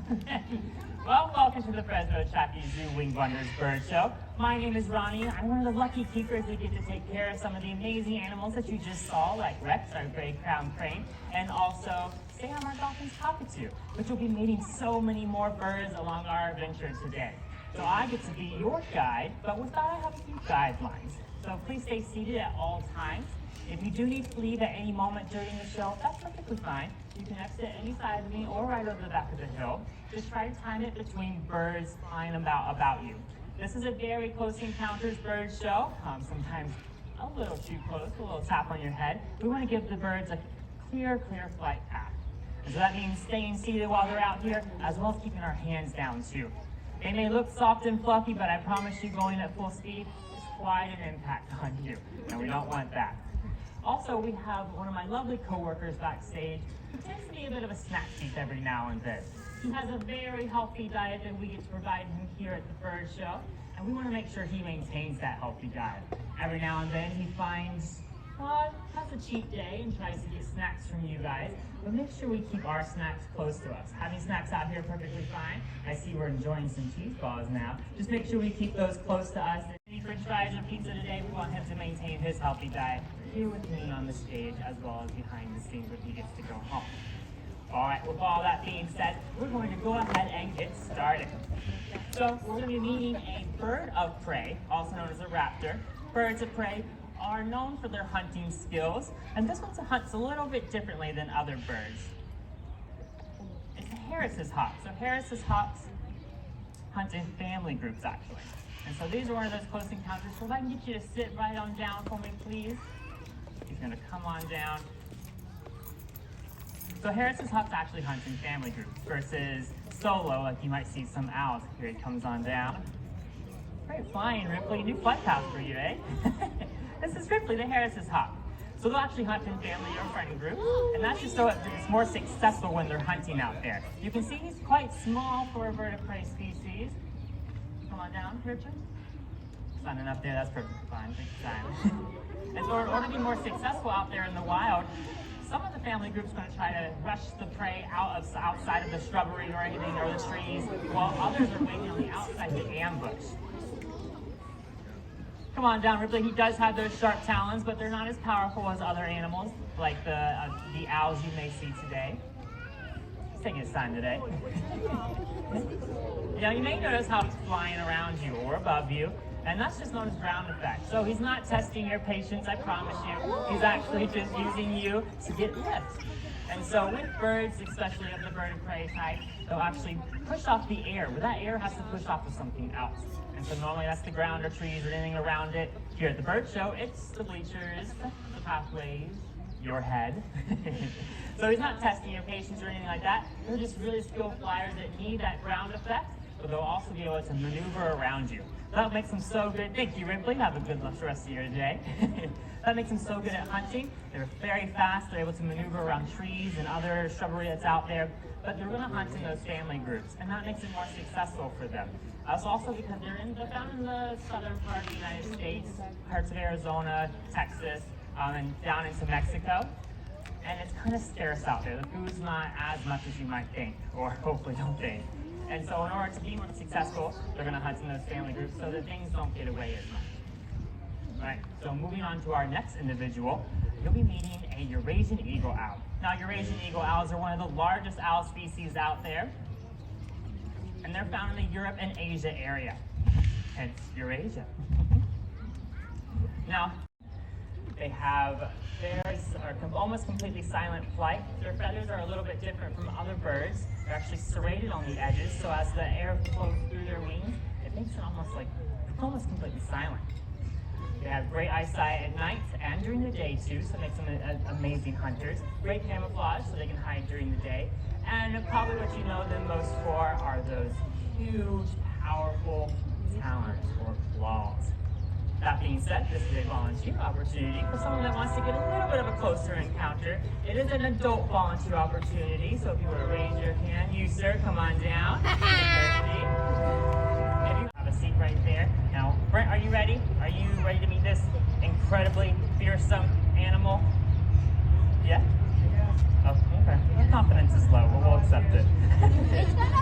Well, welcome to the Fresno Chafee Zoo Winged Wonders Bird Show. My name is Ronnie. I'm one of the lucky keepers that get to take care of some of the amazing animals that you just saw, like Rex, our gray crowned crane, and also Sam, our dolphin's cockatoo, which will be meeting so many more birds along our adventure today. So I get to be your guide, but with that I have a few guidelines. So please stay seated at all times. If you do need to leave at any moment during the show, that's perfectly fine. You can exit any side of me or right over the back of the hill. Just try to time it between birds flying about you. This is a very close encounters bird show. Sometimes a little too close, a little tap on your head. We want to give the birds a clear flight path. And so that means staying seated while they're out here, as well as keeping our hands down too. They may look soft and fluffy, but I promise you going at full speed is quite an impact on you, and we don't want that. Also, we have one of my lovely coworkers backstage who tends to be a bit of a snack thief every now and then. He has a very healthy diet that we get to provide him here at the bird show, and we want to make sure he maintains that healthy diet. Every now and then he finds, has a cheat day and tries to get snacks from you guys, but make sure we keep our snacks close to us. Having snacks out here perfectly fine. I see we're enjoying some cheese balls now. Just make sure we keep those close to us. Any french fries or pizza today, we want him to maintain his healthy diet here with me on the stage as well as behind the scenes when he gets to go home. Alright, with all that being said, we're going to go ahead and get started. So we're going to be meeting a bird of prey, also known as a raptor. Birds of prey are known for their hunting skills, and this one hunts a little bit differently than other birds. It's a Harris's hawk. So Harris's hawks hunt in family groups actually. And so these are one of those close encounters. So if I can get you to sit right on down for me, please. He's going to come on down. So Harris's hawks actually hunt in family groups versus solo, like you might see some owls. Here he comes on down. Great flying, Ripley. New flight path for you, eh? This is Ripley, the Harris's hawk. So they'll actually hunt in family or friend groups, and that's just so it's more successful when they're hunting out there. You can see he's quite small for a bird of prey species. Come on down, Richard. Signing up there, that's perfectly fine. Take your time. And so in order to be more successful out there in the wild, some of the family groups are going to try to rush the prey outside of the shrubbery or anything, or the trees, while others are waiting on the outside of the ambush. Come on down, Ripley. He does have those sharp talons, but they're not as powerful as other animals, like the owls you may see today. He's taking his time today. You may notice how he's flying around you or above you, and that's just known as ground effect. So he's not testing your patience, I promise you. He's actually just using you to get lift. And so with birds, especially of the bird of prey type, they'll actually push off the air, where that air has to push off of something else. And so normally that's the ground or trees or anything around it. Here at the bird show, it's the bleachers, the pathways, your head. So he's not testing your patience or anything like that. They're just really skilled flyers that need that ground effect, but they'll also be able to maneuver around you. That makes them so good. Thank you, Ripley. Have a good rest of your day. That makes them so good at hunting. They're very fast. They're able to maneuver around trees and other shrubbery that's out there. But they're going to hunt in those family groups, and that makes it more successful for them. That's also because they're found in the southern part of the United States, parts of Arizona, Texas, and down into Mexico. And it's kind of scarce out there. The food's not as much as you might think, or hopefully don't think. And so in order to be more successful, they're going to hunt in those family groups so that things don't get away as much. Right, so moving on to our next individual, you'll be meeting a Eurasian Eagle owl. Now, Eurasian Eagle owls are one of the largest owl species out there, and they're found in the Europe and Asia area, hence Eurasia. Now, they have theirs are almost completely silent flight. Their feathers are a little bit different from other birds. They're actually serrated on the edges, so as the air flows through their wings, it makes it almost completely silent. They have great eyesight at night and during the day too, so it makes them amazing hunters. Great camouflage, so they can hide during the day. And probably what you know them most for are those huge, powerful talons or claws. That being said, this is a volunteer opportunity for someone that wants to get a little bit of a closer encounter. It is an adult volunteer opportunity, so if you were to raise your hand, you sir, come on down. Have a seat right there. Now, Brent, are you ready? Are you ready to meet this incredibly fearsome animal? Yeah? Oh, okay. Your confidence is low, but we'll accept it. It's not a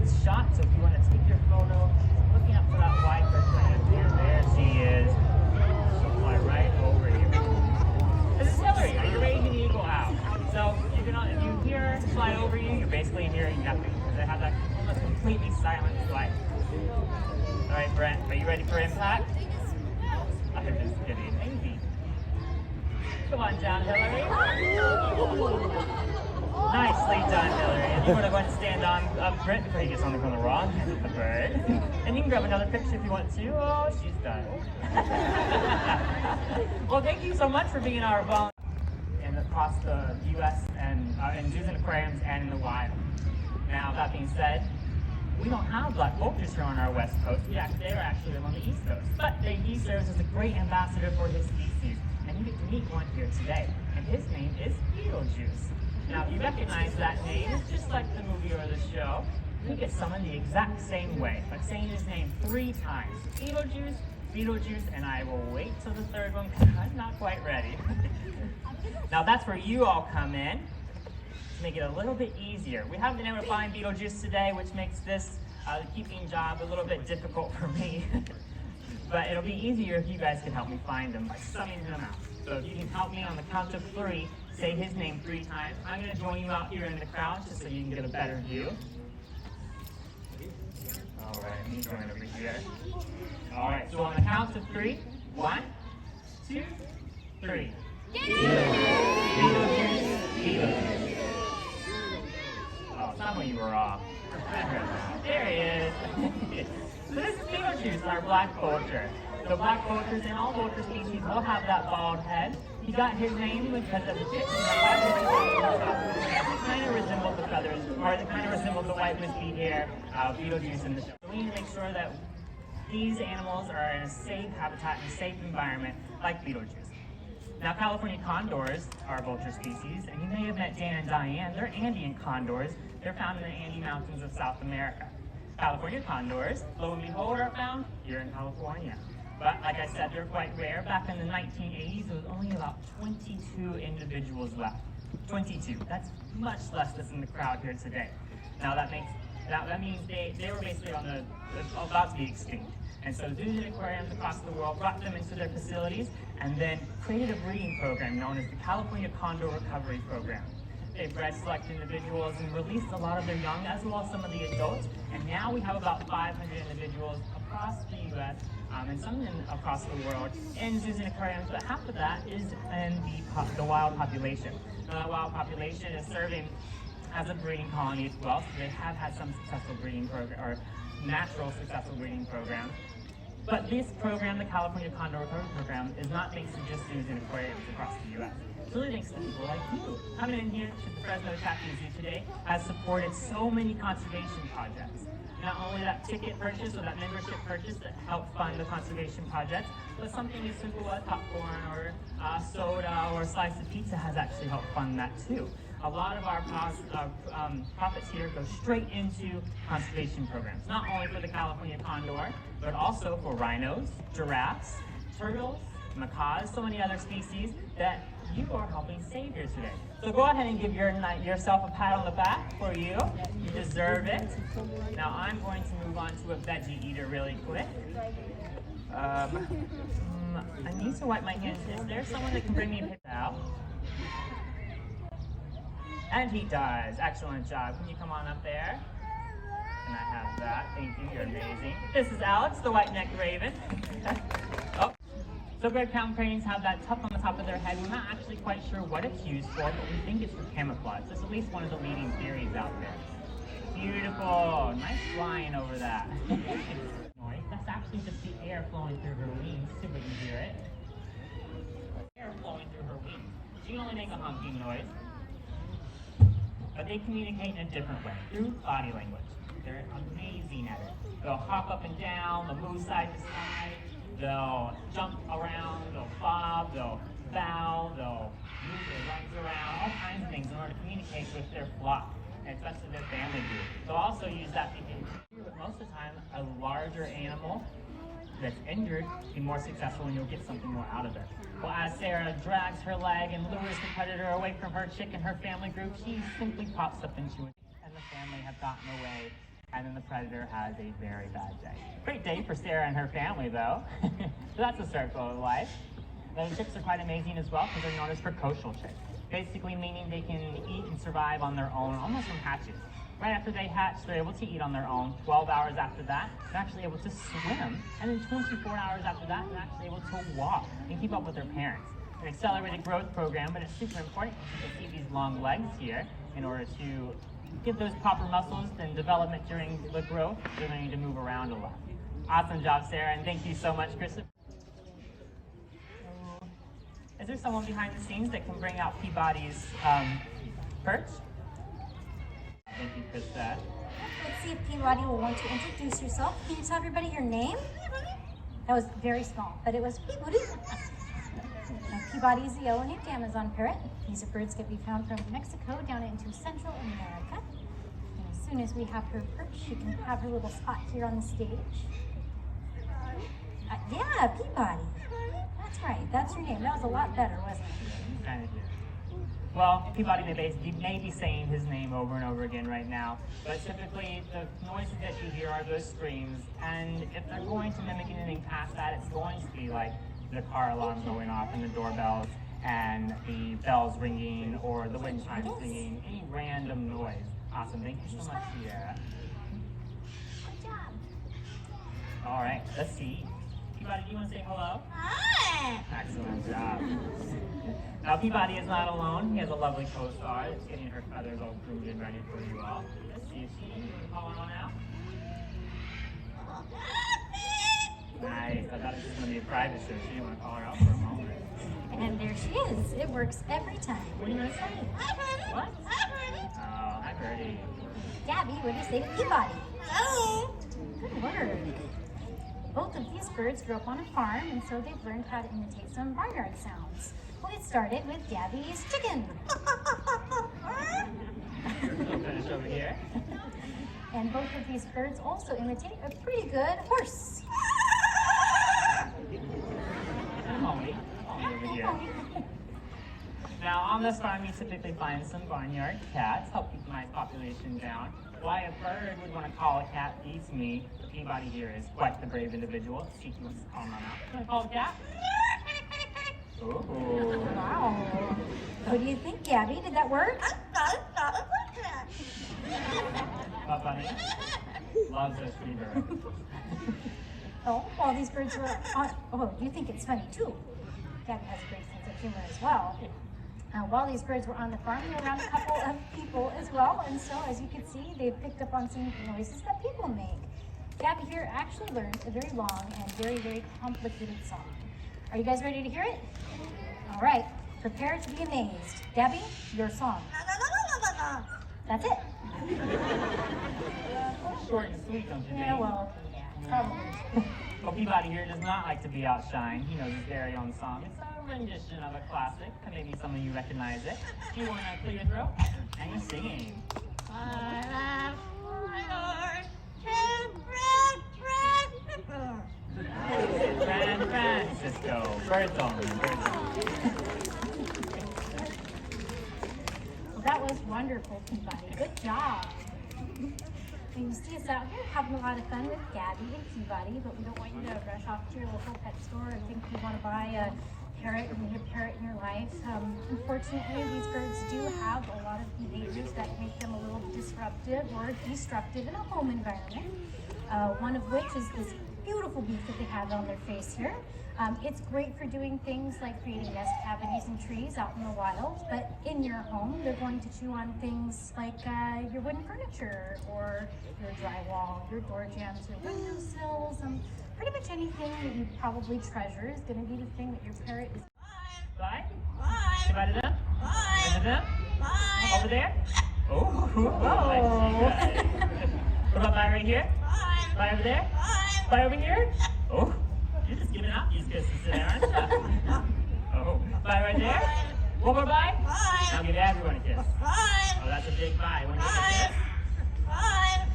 its shot. So if you want to take your photo, looking up for that white bird right there, there she is. She'll fly right over you. This is Hillary, a Eurasian Eagle owl. So if you hear her fly over you, you're basically hearing nothing because they have that almost completely silent flight. All right, Brent, are you ready for impact? I'm just kidding. Maybe. Come on down, Hillary. Nicely done, Hillary. And you want to go ahead and stand on Brent before he gets on the wrong the bird. And you can grab another picture if you want to. Oh, she's done. Well, thank you so much for being our volunteer and across the U.S. and in zoos and aquariums and in the wild. Now, that being said, we don't have black vultures here on our west coast. They're actually on the east coast. But he serves as a great ambassador for his species. And you get to meet one here today. And his name is Beetlejuice. Now, if you recognize that name, it's just like the movie or the show. He gets summoned the exact same way, by saying his name 3 times. Beetlejuice, Beetlejuice, and I will wait till the third one because I'm not quite ready. Now, that's where you all come in. Make it a little bit easier. We haven't been able to find Beetlejuice today, which makes this keeping job a little bit difficult for me. But it'll be easier if you guys can help me find him by summoning him out. So if you can help me on the count of 3, say his name 3 times. I'm going to join you out here in the crowd just so you can get a better view. All right, let me join over here. All right, so on the count of 3, 1, 2, 3. Beetlejuice, Beetlejuice. Oh, some of you were off. There he is. So this is Beetlejuice, our black vulture. So black vultures and all vulture species will have that bald head. He got his name because of the tips that kind of resembled the feathers, or it kind of resembled the white wispy hair of Beetlejuice in the show. So we need to make sure that these animals are in a safe habitat, in a safe environment, like Beetlejuice. Now, California condors are a vulture species, and you may have met Dan and Diane. They're Andean condors. They're found in the Andes Mountains of South America. California condors, lo and behold, are found here in California. But like I said, they're quite rare. Back in the 1980s, there was only about 22 individuals left. 22. That's much less than in the crowd here today. Now that means they were basically about to be extinct. And so zoos and aquariums across the world brought them into their facilities and then created a breeding program known as the California Condor Recovery Program. They bred select individuals and released a lot of their young as well as some of the adults. And now we have about 500 individuals across the U.S. And some across the world in zoos and aquariums, but half of that is in the wild population. Now, the wild population is serving as a breeding colony as well, so they have had some successful breeding program, or natural successful breeding programs. But this program, the California Condor Recovery Program, is not thanks to just zoos and aquariums across the U.S. It's really thanks to people like you. Coming in here to the Fresno Chafee Zoo today has supported so many conservation projects. Not only that ticket purchase or that membership purchase that helped fund the conservation projects, but something as simple as popcorn or soda or a slice of pizza has actually helped fund that too. A lot of our profits here go straight into conservation programs, not only for the California condor, but also for rhinos, giraffes, turtles, macaws, so many other species that you are helping save here today. So go ahead and give yourself a pat on the back for you. You deserve it. Now I'm going to move on to a veggie eater really quick. I need to wipe my hands. Is there someone that can bring me a picture out? And he does. Excellent job. Can you come on up there? Can I have that? Thank you. You're amazing. This is Alex, the white-necked raven. Oh. So red crown cranes have that tuft on the top of their head. We're not actually quite sure what it's used for, but we think it's for camouflage. That's at least one of the leading theories out there. Beautiful. Nice flying over that. That's actually just the air flowing through her wings. See if we can hear it. Air flowing through her wings. She can only make a honking noise. But they communicate in a different way, through body language. They're amazing at it. They'll hop up and down, they'll move side to side, they'll jump around, they'll bob, they'll bow, they'll move their legs around, all kinds of things in order to communicate with their flock, and especially their family group. They'll also use that behavior, but most of the time, a larger animal that's injured be more successful and you'll get something more out of it. Well, as Sarah drags her leg and lures the predator away from her chick and her family group, she simply pops up into it, and the family have gotten away And then the predator has a very bad day. Great day for Sarah and her family, though. So that's a circle of life. The chicks are quite amazing as well because they're known as precocial chicks. Basically meaning they can eat and survive on their own almost from hatches. Right after they hatch, they're able to eat on their own. 12 hours after that, they're actually able to swim. And then 24 hours after that, they're actually able to walk and keep up with their parents. An accelerated growth program, but it's super important to see these long legs here in order to get those proper muscles and development during the growth. They're going to need to move around a lot. Awesome job, Sarah, and thank you so much, Krista. Is there someone behind the scenes that can bring out Peabody's perch? Thank you, Krista. Let's see if Peabody will want to introduce yourself. Can you tell everybody your name? That was very small, but it was Peabody. Now, Peabody is the yellow-naped Amazon parrot. These birds can be found from Mexico down into Central America. And as soon as we have her perch, she can have her little spot here on the stage. Yeah, Peabody. That's right. That's your name. That was a lot better, wasn't it? Kind of. Well, Peabody may be saying his name over and over again right now, but typically the noises that you hear are those screams, and if they're going to mimic anything past that, it's going to be like the car alarm going off and the doorbells and the bells ringing or the wind chimes singing, any random noise. Awesome. Thank you so much, Sierra. Good job. All right, let's see. Peabody, do you want to say hello? Hi. Excellent job. Now, Peabody is not alone. He has a lovely co-star that's getting her feathers all groomed and ready for you all. Let's see if she can call on out. Nice. I thought it was going to be a private show. She didn't want to call her out for a moment. And there she is. It works every time. What are you going to say? Hi, Birdie. What? Hi, Birdie. Oh, hi, Birdie. Gabby, what do you say to Peabody? Hello. Good word. Both of these birds grew up on a farm, and so they've learned how to imitate some barnyard sounds. We'll get started with Gabby's chicken. We'll finish over here. And both of these birds also imitate a pretty good horse. And Moni. Over here. Now, on this farm, you typically find some barnyard cats, help keep the mice population down. Why a bird would want to call a cat beats me. Peabody here is quite the brave individual. Let's see if he wants to call him out. You want to call a cat? Ooh. Wow. What do you think, Gabby? Did that work? Not funny. Loves those free birds. Oh, while these birds were on... Oh, you think it's funny, too. Gabby has a great sense of humor as well. While these birds were on the farm, we were around a couple of people as well. And so, as you can see, they've picked up on some noises that people make. Gabby here actually learned a very long and very, very complicated song. Are you guys ready to hear it? All right. Prepare to be amazed. Gabby, your song. That's it. Short and sweet, don't you think? Yeah, well, yeah, probably. Well, Peabody here does not like to be outshined. He knows his very own song. It's a rendition of a classic. Maybe some of you recognize it. Do you want to clear your throat? And you're singing. San Francisco. Birds only. Birds only. Well, that was wonderful, Peabody. Good job. And you see us out here having a lot of fun with Gabby and Peabody, but we don't want you to rush off to your local pet store and think you want to buy a parrot and need a parrot in your life. Unfortunately, these birds do have a lot of behaviors that make them a little disruptive or destructive in a home environment. One of which is this beautiful beak that they have on their face here. It's great for doing things like creating nest cavities in trees out in the wild, but in your home, they're going to chew on things like your wooden furniture or your drywall, your door jambs, your windowsills, pretty much anything that you probably treasure is going to be the thing that your parrot is. Bye. Bye. Goodbye to them. Bye. Is it them? Bye. Over there? Oh. Oh. What about bye right here? Bye. Bye over there? Bye. Bye over here? Oh. You're just giving out these kisses today, aren't you? Oh. Bye right there? One more bye? Bye. Now give everyone a kiss. Bye. Oh, that's a big bye. Want to give a kiss? Bye.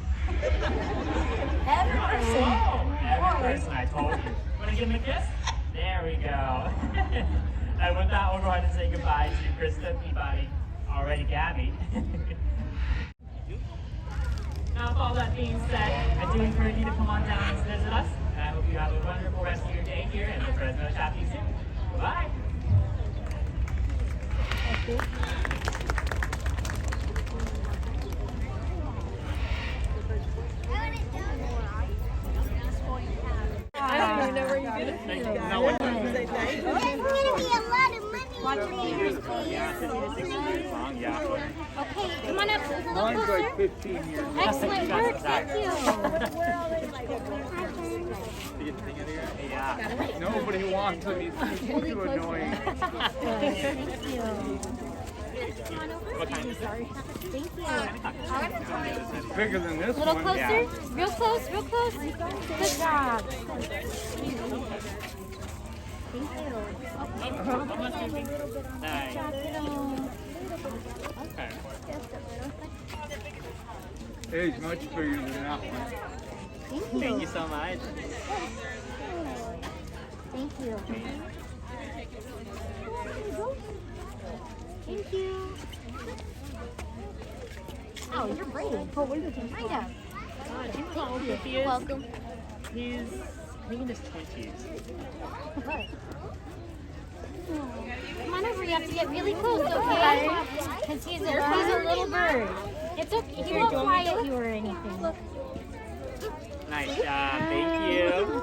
Every person. Oh, every person, I told you. Want to give him a kiss? There we go. And with that, we'll go ahead and say goodbye to Krista, Peabody, already Gabby. Now, with all that being said, I do encourage you to come on down and visit us. And I hope you have a wonderful rest of your day here in the Fresno Chafee Zoo. Bye. I don't even know where you're going to Thank see you. it. No one There's gonna be a lot of money in there. long, yeah. Okay, come on up a little Mine's closer. like 15 years old. Excellent work, thank you. Yeah. Nobody wants him. He's too annoying. Thank you. Come on over. What kind is it? Thank you. It's bigger than this A little one. closer. Yeah. Real close, real close. Good job. Thank you. Nice. Okay. Hey, he's much bigger than that one. Thank you so much. Thank you. Thank you. Oh, you're brave. Oh, what are you doing? Right up. Do you know how old Chafee You're is? welcome. He's, I think in his 20s. Come on over. You have to get really close, okay? Because he's a little bird. It's okay. He won't fly at you or anything. Nice job. Thank you.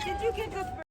Did you get the